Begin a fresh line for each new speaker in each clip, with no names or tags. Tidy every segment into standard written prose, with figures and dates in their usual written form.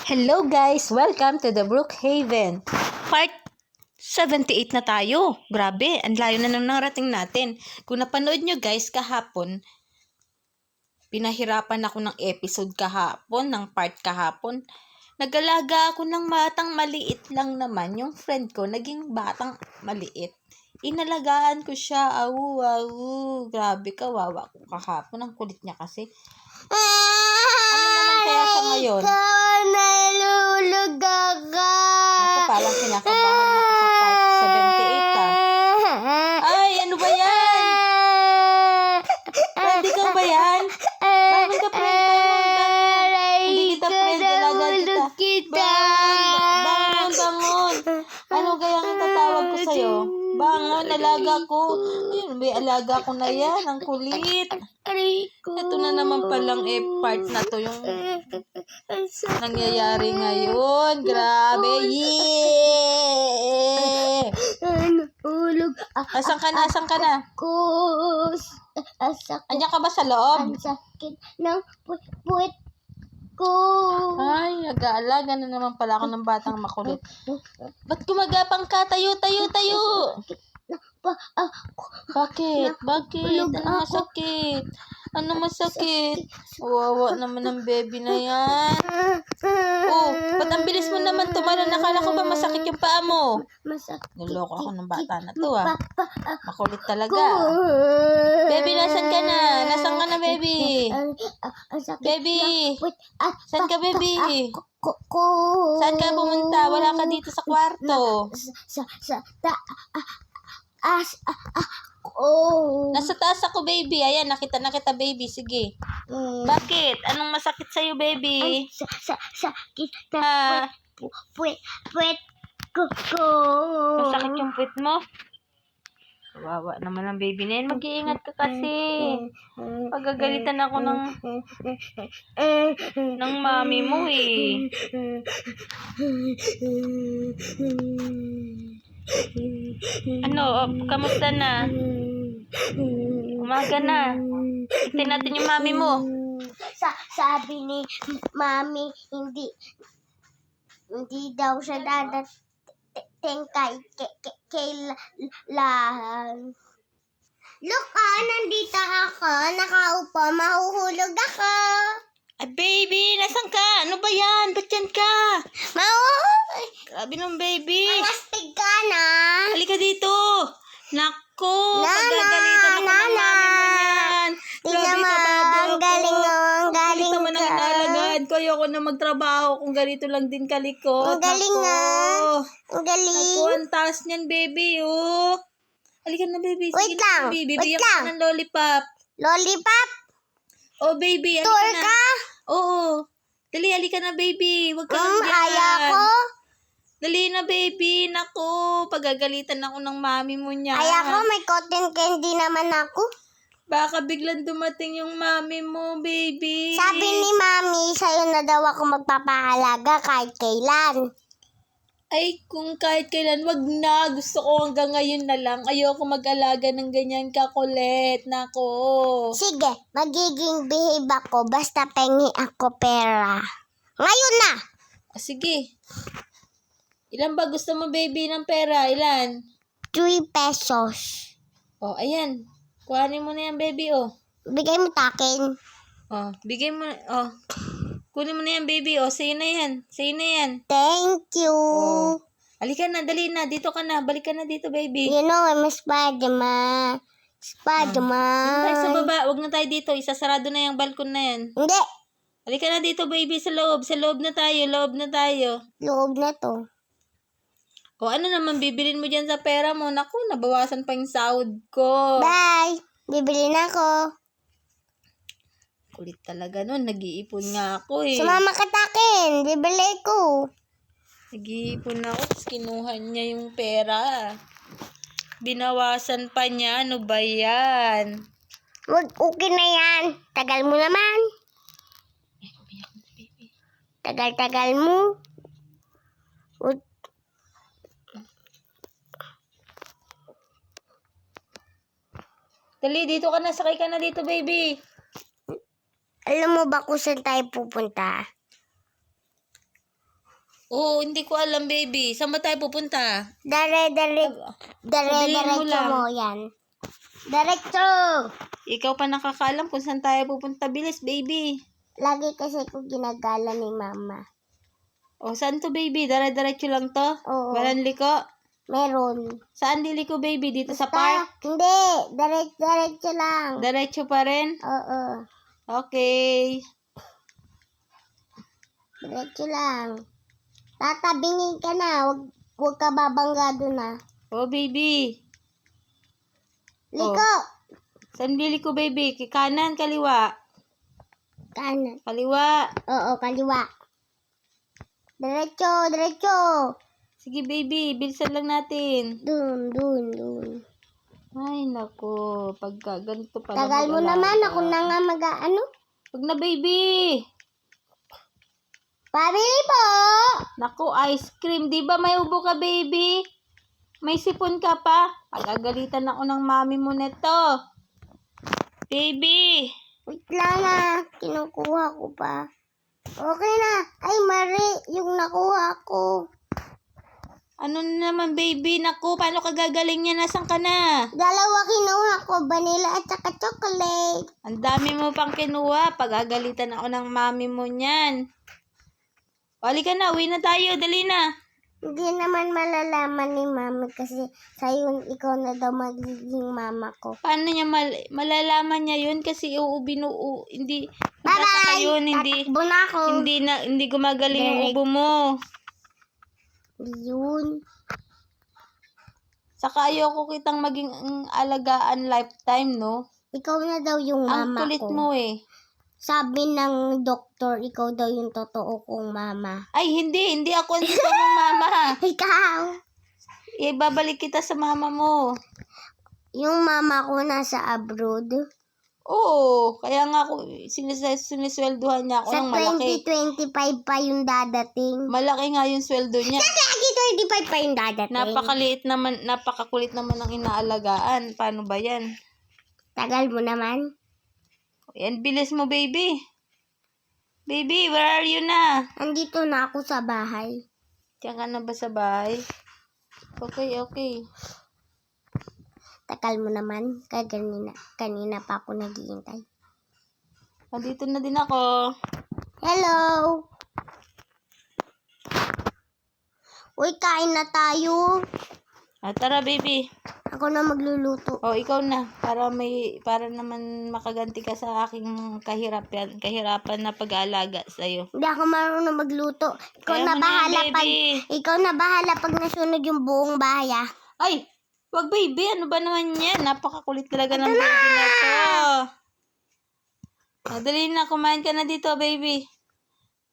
Hello guys! Welcome to the Brookhaven. Part 78 na tayo. Grabe, ang layo na nang narating natin. Kung napanood nyo guys, kahapon, pinahirapan ako ng episode kahapon, ng part kahapon. Nag-alaga ako ng batang maliit lang naman. Yung friend ko, naging batang maliit. Inalagaan ko siya. Grabe, kawawa ko kahapon. Ang kulit niya kasi. Ano naman kaya siya ngayon?
Nalulog ako.
Ako parang kinakabahan ako sa part 78 Ay, ano ba yan? Pwede ka ba yan? Bangon ka, friend. Hindi kita, friend. Alaga kita. Bangon. Ano kaya ang itatawag ko sa'yo? Bangon, alaga ko. Ayun, may alaga ko na yan. Ang kulit. Ito na naman palang part na to yung nangyayari ngayon. Grabe. Yeah!
Ulog
Asan ka na?
ako.
Andiyan ka ba sa loob?
Ang sakit ng puwit ko.
Ay, nag-aalaga na naman pala ako ng batang makulit. Ba't gumagapang ka? Tayo. Bakit? Ano masakit? Wawa naman ng baby na yan. Oh, ba't ang bilis mo naman tumalon? Nakala ko ba masakit yung paa mo?
Masakit.
Niloko ako ng bata na to Makulit talaga. Baby, nasan ka na? Nasaan ka na, baby?
Ang sakit
Baby!
ng puwit.
Saan ka, baby?
Ko.
Saan ka pumunta? Wala ka dito sa kwarto.
Sa taas ako.
Nasa taas ako, baby. Ayan, nakita na kita, baby. Sige. Bakit? Anong masakit sa'yo, baby?
Sakit na
Ah,
puwit ko.
masakit yung puwit mo? Kawawa naman ang baby na yan. Mag-iingat ka kasi. Pagagalitan ako ng mami mo eh. Ano, kamusta na? Umaga na. Tingnan natin yung mami mo.
Sabi ni mami, hindi daw siya dadating kailan. Look, nandito ako. Nakaupo. Mahuhulog ako.
Ay, baby, nasan ka? Ano ba yan? Ba't yan ka? Grabe ng baby.
Malastig ka na.
Halika dito. Nako, pagagalitan ako ng mami mo yan. Grabe ka ba?
Ang galing mo. Ang galing
naman ang
ka.
inalagad ko. Ayoko na magtrabaho kung ganito lang din kalikot.
Ang galing
Nako.
nga. Ang galing.
Naku, ang taas niyan, baby, Halika na, baby. Sige
Wait
na,
lang.
baby.
Wait
Bigyan
lang.
ko ng lollipop.
Lollipop?
Oh, baby, halika
Tour
na.
ka?
Oo. Dali, halika na, baby. Huwag ka lang dyan.
Ayako.
Dali na, baby. Naku, pagagalitan ako ng mami mo niya.
Ayako, may cotton candy naman ako.
Baka biglang dumating yung mami mo, baby.
Sabi ni mami, sa'yo na daw ako magpapaalaga kahit kailan.
Ay, kung kahit kailan, wag na. Gusto ko hanggang ngayon na lang. Ayoko mag-alaga ng ganyan kakulit. Nako.
Sige, magiging behave ako basta pengi ako pera. Ngayon na!
Sige. Ilan ba gusto mo, baby, ng pera? Ilan?
3 pesos.
Oh, ayan. Kuhanin mo na yan, baby,
Bigay mo takin.
Oh, bigay mo. Oh. Kunin mo na yan, baby. Sa'yo na yan.
Thank you.
Oh. Halika na, dali na. Dito ka na. Balik ka na dito, baby.
You know, I'm a Spider-Man.
Doon tayo sa baba. Huwag na tayo dito. Isasarado na yung balkon na yan.
Hindi.
Halika na dito, baby, sa loob. Sa loob na tayo.
Loob na to.
O ano naman bibilin mo dyan sa pera mo? Naku, nabawasan pa yung sahod ko.
Bye. Bibili na ako.
Kulit talaga nun. Nag-iipon nga ako eh.
Sumama ka takin. Bibili ko.
Nag-iipon ako. Tapos kinuha niya yung pera. Binawasan pa niya. Ano ba yan?
Wag, okay na yan. Tagal mo naman.
Umiyak na, baby.
Tagal-tagal mo.
Dali, dito ka na. Sakay ka na dito, baby.
Alam mo ba kung saan tayo pupunta?
Oo, hindi ko alam, baby. Saan ba tayo pupunta? Sabihin mo
Diretso
lang.
mo yan. Diretso!
Ikaw pa nakakaalam kung saan tayo pupunta. Bilis, baby.
Lagi kasi ko ginagala ni mama.
O, saan to, baby? Diretso lang to?
Oo.
Walang liko?
Meron.
Saan liliko, baby? Dito sa park?
Hindi. Diretso lang.
Diretso pa rin?
Oo.
Okay.
Diretso lang. Tatabingin ka na. Huwag ka babangga doon na.
Oh, baby.
Liko!
Saan liliko, baby? Kanan, kaliwa?
Kanan.
Kaliwa.
Oo, kaliwa. Diretso.
Sige, baby. Bilisan lang natin.
Dun.
Ay, nako. Pagka ganito pala
Tagal mo
mag-alaga.
naman. Ako na nga mag-ano.
Huwag na, baby.
Pabili po!
Naku, ice cream. Di ba may ubo ka, baby? May sipon ka pa? Pagagalitan ako ng mami mo neto. Baby.
Wait lang na. Kinukuha ko pa. Okay na. Ay, mali. Yung nakuha ko.
Ano na naman, baby? Naku, paano ka gagaling niya? Nasaan ka na?
Dalawa kinuha ko. Vanilla at saka chocolate.
Ang dami mo pang kinuha. Pagagalitan ako ng mami mo niyan. Wali ka na, uwi na tayo. Dali na.
Hindi naman malalaman ni mama kasi sa'yo ikaw na daw magiging mama ko.
Paano niya malalaman niya yun? Kasi hindi
Bye-bye!
yun, hindi
Tatakbo na ako.
hindi gumagaling yung ubo mo.
Yun.
Saka ayoko kitang maging alagaan lifetime, no?
Ikaw na daw yung
Ang
mama
kulit
ko.
mo eh.
Sabi ng doktor, ikaw daw yung totoo kong mama.
Ay, hindi ako ang gusto mong mama.
Ikaw!
Ibabalik kita sa mama mo.
Yung mama ko nasa abroad.
Oo, kaya nga ako sinisweldohan niya ako
Sa
ng malaki.
2025 pa yung dadating.
Malaki nga yung sweldo niya.
Lagi 25 pa yung dadating.
Napakakulit naman ng inaalagaan. Paano ba yan?
Tagal mo naman.
Yan, bilis mo, baby. Baby, where are you na?
Andito na ako sa bahay.
Diyan ka na ba sa bahay? Okay.
Tagal mo naman. Kanina pa ako naghihintay.
Nandito na din ako.
Hello! Uy, kain na tayo.
Tara, baby.
Ako na magluluto.
Ikaw na. Para naman makaganti ka sa aking kahirapan na pag-aalaga sa'yo.
Hindi ako marunong magluto. Ikaw
Kaya
na
mo na,
bahala
baby.
ikaw na bahala pag nasunog yung buong bahay, ah.
Ay! Wag, baby. Ano ba naman yan? Napakakulit talaga ng baby na to. Dali na. Kumain ka na dito, baby.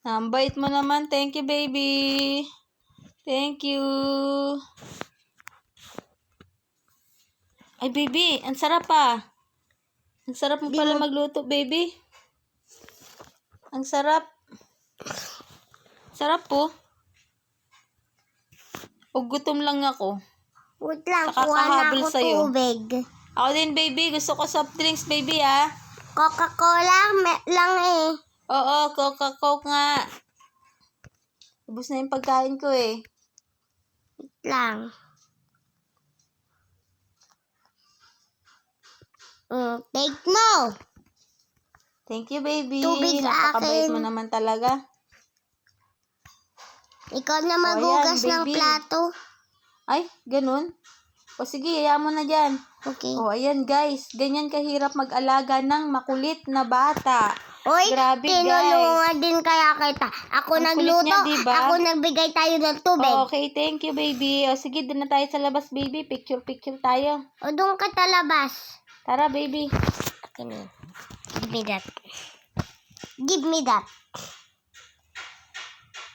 Ang bait mo naman. Thank you, baby. Thank you. Ay, baby. Ang sarap ah. Ang sarap mo pala magluto, baby. Ang sarap. Sarap po. O gutom lang ako.
Wait lang,
Saka
kuha na
kahabol
ako
sa'yo.
tubig.
Ako din, baby. Gusto ko soft drinks, baby, ah.
Coca-Cola lang eh.
Oo, Coke nga. Ubus na yung pagkain ko, eh.
Wait lang. Take mo.
Thank you, baby.
Tubig
Napakabait
akin.
mo naman talaga.
Ikaw na maghugas
ayan,
ng
baby.
plato.
Ay, ganun. O sige, hayaan mo na dyan.
Okay.
Ayan, guys. Ganyan kahirap mag-alaga ng makulit na bata.
Uy,
Grabe,
tinulungan din kaya kita. Ako
Ang kulit
nagluto,
niya, diba?
ako nagbigay tayo ng tubig.
Okay, thank you, baby. O sige, doon na tayo sa labas, baby. Picture tayo.
O doon ka talabas.
Tara, baby.
Give me that. Give me that.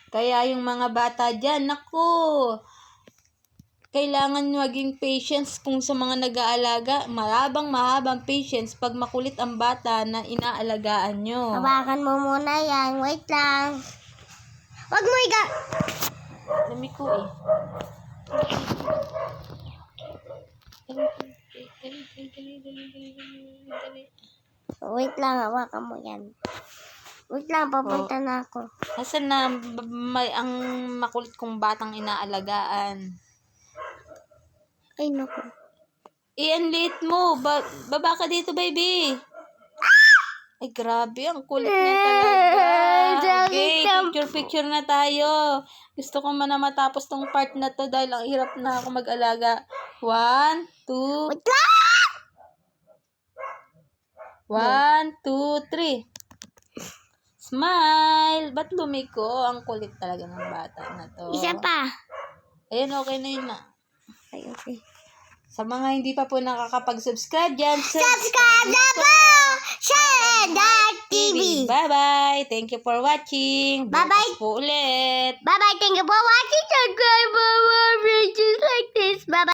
Kaya yung mga bata dyan, naku, kailangan maging patience kung sa mga nag-aalaga. Mahabang patience pag makulit ang bata na inaalagaan nyo.
Hawakan mo muna yan. Wait lang. Wag mo
Dami ko eh. Dali.
Wait lang, hawakan mo yan. Wait lang, papunta na ako.
Asan na may ang makulit kong batang inaalagaan?
Ay, naku.
Ang liit mo. Baba ka dito, baby. Ay, grabe. Ang kulit niya talaga. Okay, picture na tayo. Gusto ko man na matapos tong part na to dahil ang hirap na ako mag-alaga. 1, 2,
Wait lang!
1, 2, 3. Smile! Ba't lumiko? Ang kulit talaga ng bata na to.
Isa pa.
Ayun, okay na yun na.
Ay, okay.
Sa mga hindi pa po nakakapag-subscribe dyan,
Subscribe na po! Share Dark TV!
Bye-bye! Thank you for watching.
Bye-bye.
Bukas po ulit.
Bye-bye. Thank you for watching. Subscribe for more videos like this. Bye-bye.